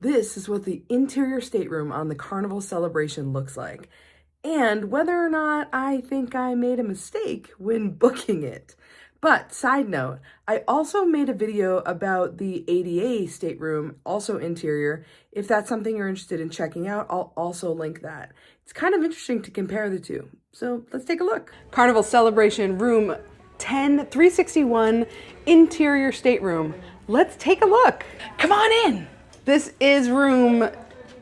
This is what the interior stateroom on the Carnival Celebration looks like, and whether or not I think I made a mistake when booking it. But side note, I also made a video about the ADA stateroom, also interior. If that's something you're interested in checking out, I'll also link that. It's kind of interesting to compare the two. So let's take a look. Carnival Celebration room 10361 interior stateroom. Let's take a look. Come on in. This is room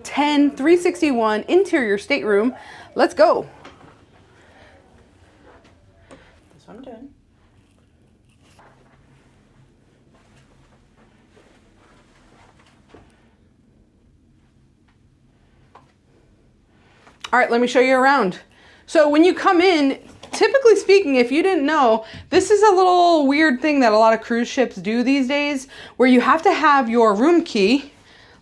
10361 interior stateroom. Let's go. That's what I'm doing. All right, let me show you around. So when you come in, typically speaking, if you didn't know, this is a little weird thing that a lot of cruise ships do these days, where you have to have your room key,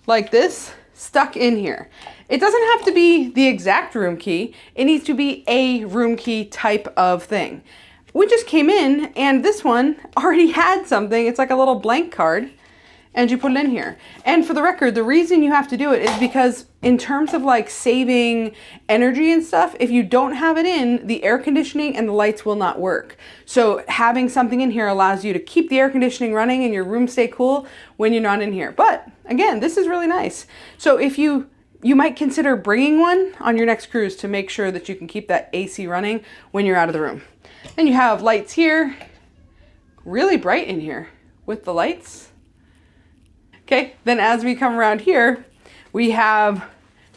like this, stuck in here. It doesn't have to be the exact room key. It needs to be a room key type of thing. We just came in and this one already had something. It's like a little blank card and you put it in here. And for the record, the reason you have to do it is because in terms of like saving energy and stuff, if you don't have it in, the air conditioning and the lights will not work. So having something in here allows you to keep the air conditioning running and your room stay cool when you're not in here. But again, this is really nice. So if you might consider bringing one on your next cruise to make sure that you can keep that AC running when you're out of the room. And you have lights here, really bright in here with the lights. Okay, then as we come around here, we have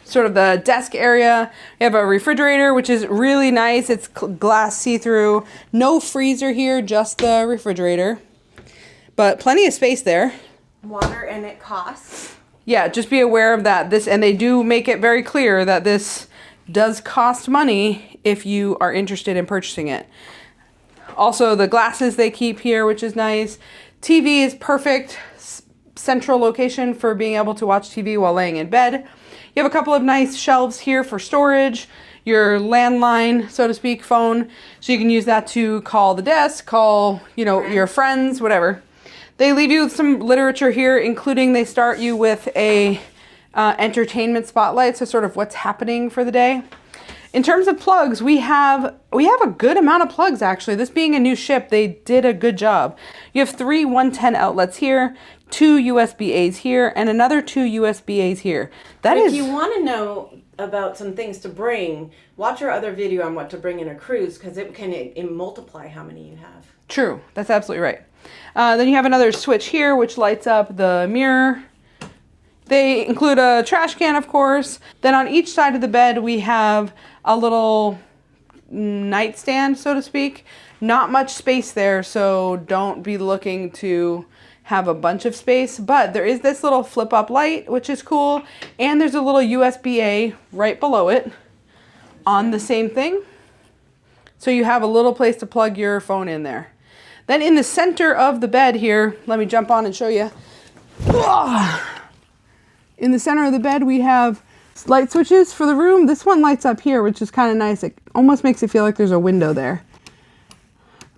sort of the desk area. We have a refrigerator, which is really nice. It's glass see-through. No freezer here, just the refrigerator. But plenty of space there. Water, and it costs. Yeah, just be aware of that. And they do make it very clear that this does cost money if you are interested in purchasing it. Also, the glasses they keep here, which is nice. TV is perfect. Central location for being able to watch TV while laying in bed. You have a couple of nice shelves here for storage, your landline, so to speak, phone. So you can use that to call the desk, call, your friends, whatever. They leave you with some literature here, including they start you with a entertainment spotlight, so sort of what's happening for the day. In terms of plugs, we have a good amount of plugs actually. This being a new ship, they did a good job. You have 3 110 outlets here, 2 USB-A's here, and another 2 USB-A's here. If you want to know about some things to bring, watch our other video on what to bring in a cruise, because it can multiply how many you have. True, that's absolutely right. Then you have another switch here, which lights up the mirror. They include a trash can, of course. Then on each side of the bed, we have a little nightstand, so to speak. Not much space there, so don't be looking to have a bunch of space. But there is this little flip-up light, which is cool. And there's a little USB-A right below it on the same thing. So you have a little place to plug your phone in there. Then in the center of the bed here, let me jump on and show you. In the center of the bed, we have light switches for the room. This one lights up here, which is kind of nice. It almost makes it feel like there's a window there.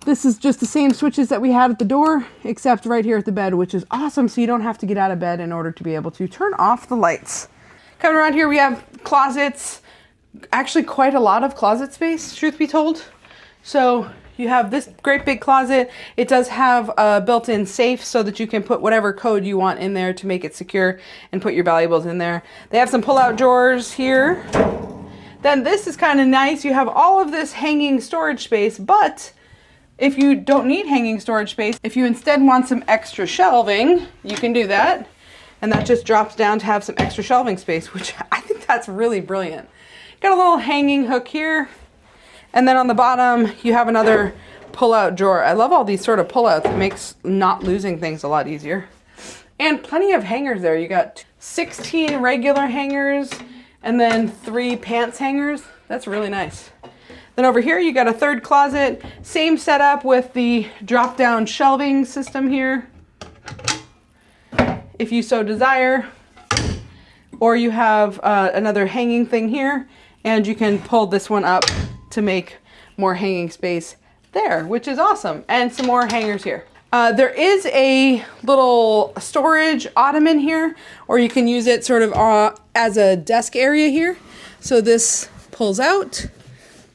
This is just the same switches that we had at the door, except right here at the bed, which is awesome. So you don't have to get out of bed in order to be able to turn off the lights. Coming around here, we have closets. Actually, quite a lot of closet space, truth be told. So you have this great big closet. It does have a built-in safe so that you can put whatever code you want in there to make it secure and put your valuables in there. They have some pull-out drawers here. Then this is kind of nice. You have all of this hanging storage space, but if you don't need hanging storage space, if you instead want some extra shelving, you can do that. And that just drops down to have some extra shelving space, which I think that's really brilliant. Got a little hanging hook here. And then on the bottom, you have another pull-out drawer. I love all these sort of pull-outs. It makes not losing things a lot easier. And plenty of hangers there. You got 16 regular hangers and then 3 pants hangers. That's really nice. Then over here, you got a third closet. Same setup with the drop-down shelving system here, if you so desire. Or you have another hanging thing here, and you can pull this one up to make more hanging space there, which is awesome. And some more hangers here. There is a little storage ottoman here, or you can use it sort of as a desk area here. So this pulls out.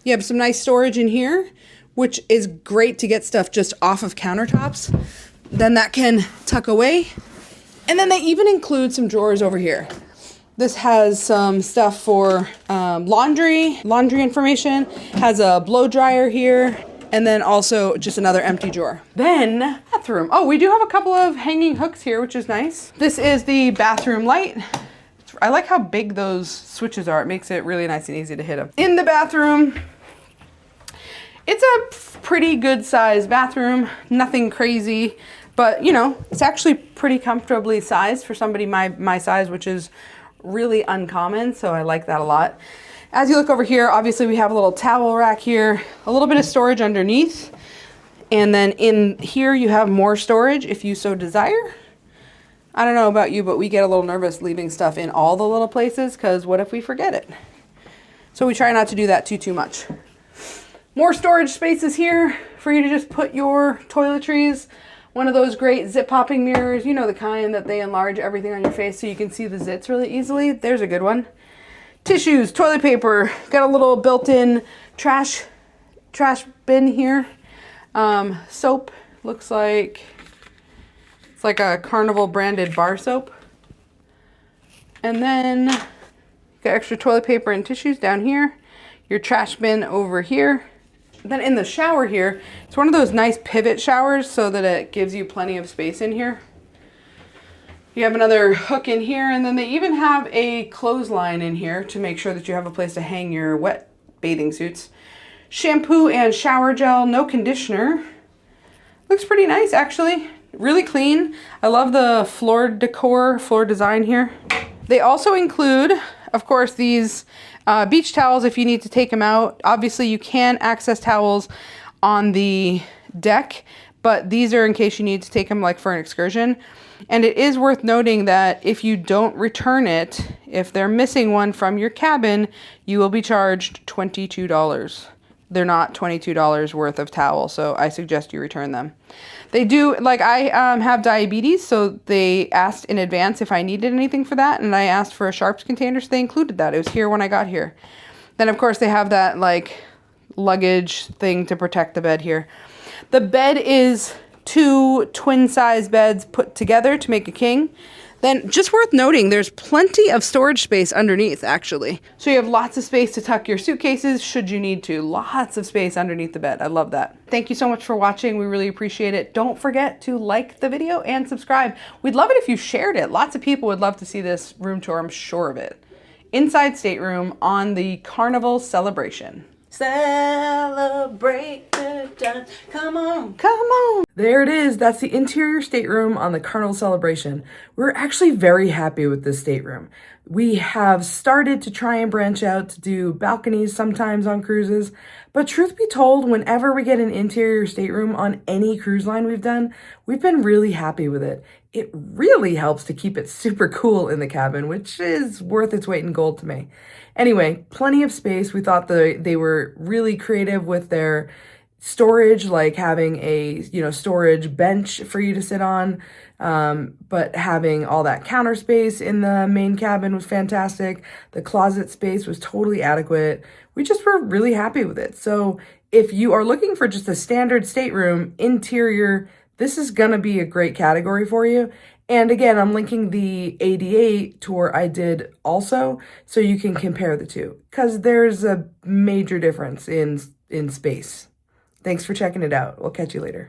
You have some nice storage in here, which is great to get stuff just off of countertops. Then that can tuck away. And then they even include some drawers over here. This has some stuff for laundry information, has a blow dryer here, and then also just another empty drawer. Then bathroom. Oh, we do have a couple of hanging hooks here, which is nice. This is the bathroom light. I like how big those switches are. It makes it really nice and easy to hit them. In the bathroom, it's a pretty good sized bathroom, nothing crazy, but you know, it's actually pretty comfortably sized for somebody my size, which is really uncommon, so I like that a lot. As you look over here, obviously we have a little towel rack here, a little bit of storage underneath, and then in here you have more storage if you so desire. I don't know about you, but we get a little nervous leaving stuff in all the little places, because what if we forget it? So we try not to do that too much. More storage spaces here for you to just put your toiletries. One of those great zip popping mirrors, you know, the kind that they enlarge everything on your face so you can see the zits really easily. There's a good one. Tissues, toilet paper, got a little built-in trash bin here. Soap, looks like it's like a Carnival branded bar soap. And then got extra toilet paper and tissues down here. Your trash bin over here. Then in the shower here, it's one of those nice pivot showers so that it gives you plenty of space in here. You have another hook in here, and then they even have a clothesline in here to make sure that you have a place to hang your wet bathing suits. Shampoo and shower gel, no conditioner. Looks pretty nice, actually. Really clean. I love the floor decor, floor design here. They also include, of course, these beach towels if you need to take them out. Obviously, you can access towels on the deck, but these are in case you need to take them like for an excursion. And it is worth noting that if you don't return it, if they're missing one from your cabin, you will be charged $22. They're not $22 worth of towel, so I suggest you return them. They do, like I have diabetes, so they asked in advance if I needed anything for that, and I asked for a Sharps container, so they included that. It was here when I got here. Then, of course, they have that, like, luggage thing to protect the bed here. The bed is 2 twin-size beds put together to make a king. Then, just worth noting, there's plenty of storage space underneath, actually. So you have lots of space to tuck your suitcases should you need to. Lots of space underneath the bed. I love that. Thank you so much for watching. We really appreciate it. Don't forget to like the video and subscribe. We'd love it if you shared it. Lots of people would love to see this room tour, I'm sure of it. Inside stateroom on the Carnival Celebration. Celebrate good times. Come on. Come on. There it is. That's the interior stateroom on the Carnival Celebration. We're actually very happy with this stateroom. We have started to try and branch out to do balconies sometimes on cruises, but truth be told, whenever we get an interior stateroom on any cruise line we've done, we've been really happy with it. It really helps to keep it super cool in the cabin, which is worth its weight in gold to me. Anyway, plenty of space. We thought they were really creative with their storage, like having a, storage bench for you to sit on, but having all that counter space in the main cabin was fantastic. The closet space was totally adequate. We just were really happy with it. So if you are looking for just a standard stateroom interior, this is gonna be a great category for you. And again, I'm linking the ADA tour I did also, so you can compare the two, because there's a major difference in space. Thanks for checking it out. We'll catch you later.